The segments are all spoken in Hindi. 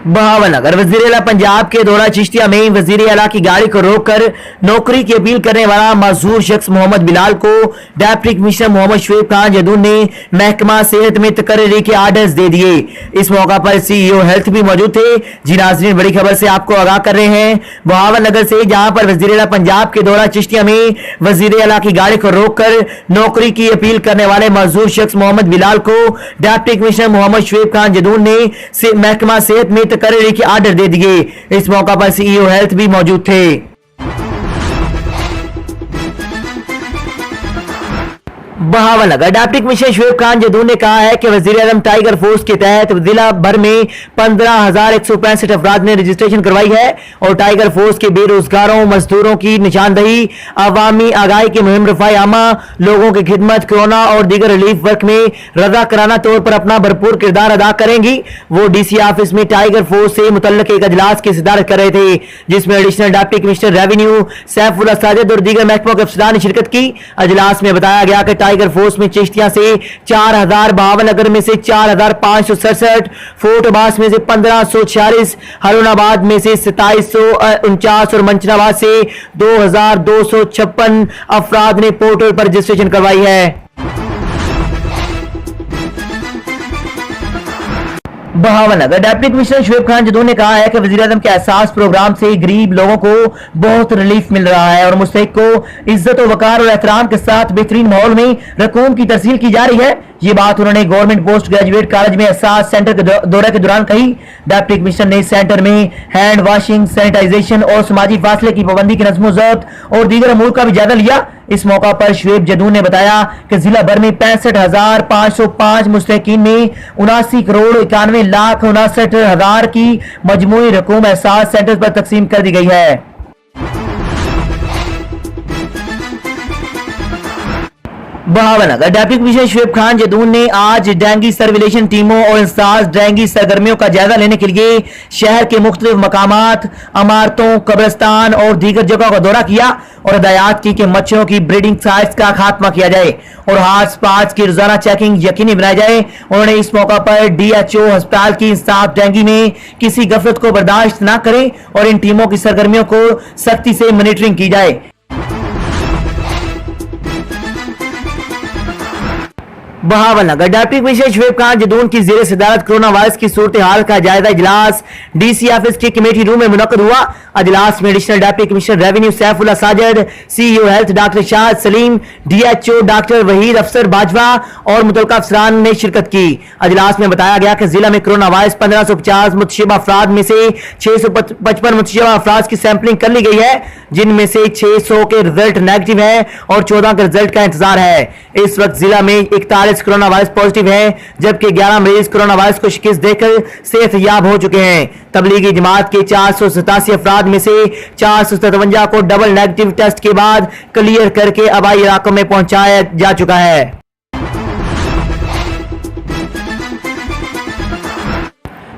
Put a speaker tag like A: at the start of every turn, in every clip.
A: बहावलनगर वजीर आला पंजाब के दौरा चिश्तिया में वजीर आला की गाड़ी को रोककर नौकरी की अपील करने वाला मजदूर शख्स मोहम्मद बिलाल को डिप्टी कमिश्नर मोहम्मद शुएब खान जदून ने महकमा सेहत में तकर्री के आर्डर्स दे दिए। इस मौका पर CEO हेल्थ भी मौजूद थे। जी नाज़रीन, बड़ी खबर से आपको आगाह कर रहे हैं बहावलनगर से, जहां पर वजीर आला पंजाब के दौरा चिश्तिया में वजीर आला की गाड़ी को रोककर नौकरी की अपील करने वाले मजदूर शख्स मोहम्मद बिलाल को डिप्टी कमिश्नर मोहम्मद शुएब खान जदून ने महकमा सेहत में तकर्री के आर्डर दे दिए। इस मौका पर CEO हेल्थ भी मौजूद थे। बहावलनगर डिप्टी कमिश्नर शुएब खान जदून ने कहा है कि वजीर आज़म टाइगर फोर्स के तहत जिला भर में 15,165 अफराद ने रजिस्ट्रेशन करवाई है और टाइगर फोर्स के बेरोजगारों मजदूरों की निशानदही, अवामी आगाही की मुहिम, रफाई आमा, लोगों की खिदमत, कोरोना और दीगर रिलीफ वर्क में रजाकाराना तौर पर अपना भरपूर किरदार अदा करेंगी। वो DC ऑफिस में टाइगर फोर्स से मुतल्लिक एक अजलास की सदारत कर रहे थे, जिसमें additional deputy commissioner revenue Saifullah Sajid और दीगर महकमों के अफसरान ने शिरकत की। अजलास में बताया गया कि टाइगर फोर्स में चिश्तिया से 4,000, बहावलनगर में से 4,567, फोर्ट अब्बास में से 1,546, हरुणाबाद में से 2,749 और मंचनाबाद से 2,256 अफराद ने पोर्टल पर रजिस्ट्रेशन करवाई है। बहावलनगर डिप्टी कमिश्नर शुएब खान जदून ने कहा है कि वज़ीर आज़म के एहसास प्रोग्राम से गरीब लोगों को बहुत रिलीफ मिल रहा है और मुस्तहिक को इज्जत और वकार और एहतराम के साथ बेहतरीन माहौल में रकूम की तरसील की जा रही है। ये बात उन्होंने गवर्नमेंट पोस्ट ग्रेजुएट कॉलेज में एहसास सेंटर के दौरे के दौरान कही। डिप्टी कमिश्नर ने सेंटर में हैंड वॉशिंग, सैनिटाइजेशन और समाजी फासले की पाबंदी की नज़्म-ओ-ज़ब्त और दीगर अमूर का भी जायजा लिया। इस मौका पर शुएब जदून ने बताया कि जिला भर में 65,505 मुस्तहिकीन में 79 करोड़ 91 लाख 59 हजार की मजमूई रकूम एहसास सेंटर पर तकसीम कर दी गई है। बहावलनगर डिप्टी कमिश्नर शुएब खान जदून ने आज डेंगू सर्विलेशन टीमों और इंसास डेंगू सरगर्मियों का जायजा लेने के लिए शहर के मुख्तलिफ मकामात, इमारतों, कब्रिस्तान और दीगर जगहों का दौरा किया और हिदायत की कि मच्छरों की ब्रीडिंग साइट्स का खात्मा किया जाए और हाथ पाँच की रोजाना चेकिंग यकीनी बनाई जाए। उन्होंने इस मौका पर DHO अस्पताल की इंसाफ डेंगू में किसी गफलत को बर्दाश्त न करें और इन टीमों की सरगर्मियों को सख्ती से मॉनिटरिंग की जाए। बहावलनगर डिप्टी कमिश्नर शुएब खान जदून की ज़ेर सदारत कोरोना वायरस की सूरत हाल का जायजा इजलास DC ऑफिस के कमेटी रूम में मुनक्कद हुआ। अजलास में additional deputy commissioner revenue Saifullah Sajid, CEO health doctor Shahid Salim, DHO doctor Waheed अफसर बाजवा और मुतल्लिका अफसरान ने शिरकत की। अजलास में बताया गया कि जिला में कोरोना वायरस 1550 मुतशब्बा अफराद में से 655 मुतशब्बा अफराद की सैंपलिंग कर ली गई है, जिनमें से 600 के रिजल्ट नेगेटिव है और 14 के रिजल्ट का इंतजार है। इस वक्त जिला में 41 कोरोना वायरस पॉजिटिव है, जबकि 11 मरीज कोरोना वायरस को शिकस्त देकर सेहतयाब हो चुके हैं। तबलीगी जमात के 487 अफराद में से 457 को डबल नेगेटिव टेस्ट के बाद क्लियर करके आबाई इलाकों में पहुंचाया जा चुका है।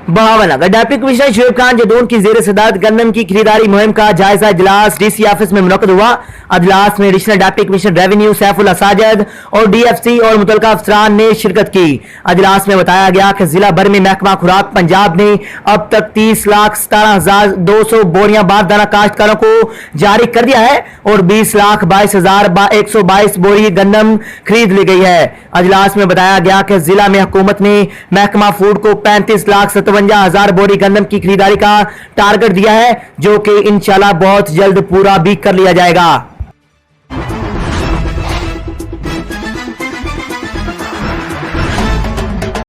A: बहावलनगर डिप्टी कमिश्नर शुएब खान जदून की ज़ेर सदारत गंदम की खरीदारी मुहिम का जायजा इजलास DC ऑफिस में मुनक्कद हुआ। अजलास में additional deputy commissioner revenue Saifullah Sajid और DFC और मुतल्लिका अफसरान ने शिरकत की। अजलास में बताया गया कि जिला भर में महकमा खुराक पंजाब ने अब तक 30,17,200 बोरियां बारदाना काश्तकारों को जारी कर दिया है और 20,22,122 बोरी गंदम खरीद ली गई है। अजलास में बताया गया कि जिला में हुकूमत ने महकमा फूड को 35,57,000 बोरी गंदम की खरीदारी का टारगेट दिया है, जो कि इंशाल्लाह बहुत जल्द पूरा भी कर लिया जाएगा।